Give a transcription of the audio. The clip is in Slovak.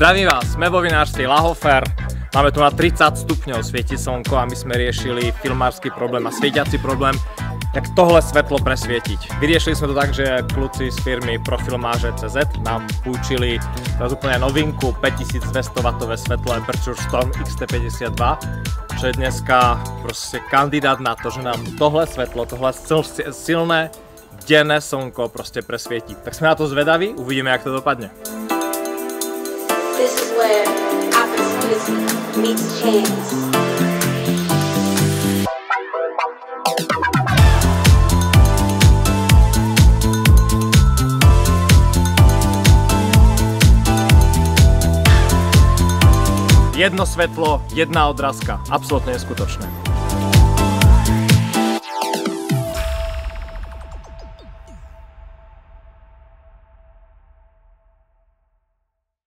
Zdravím vás, sme vo vinárstve Lahofer. Máme tu na 30 stupňov, svieti slnko a my sme riešili filmársky problém a svietiaci problém, jak tohle svetlo presvietiť. Vyriešili sme to tak, že kluci z firmy Profilmáže.cz nám púčili teraz úplne novinku 5200W svetlo Aperture Storm XT52, čo je dneska proste kandidát na to, že nám tohle svetlo, tohle silné denné slnko proste presvieti. Tak sme na to zvedaví, uvidíme, jak to dopadne. This is where opportunity meets chance. Jedno svetlo, jedna odrazka. Absolútne neskutočné.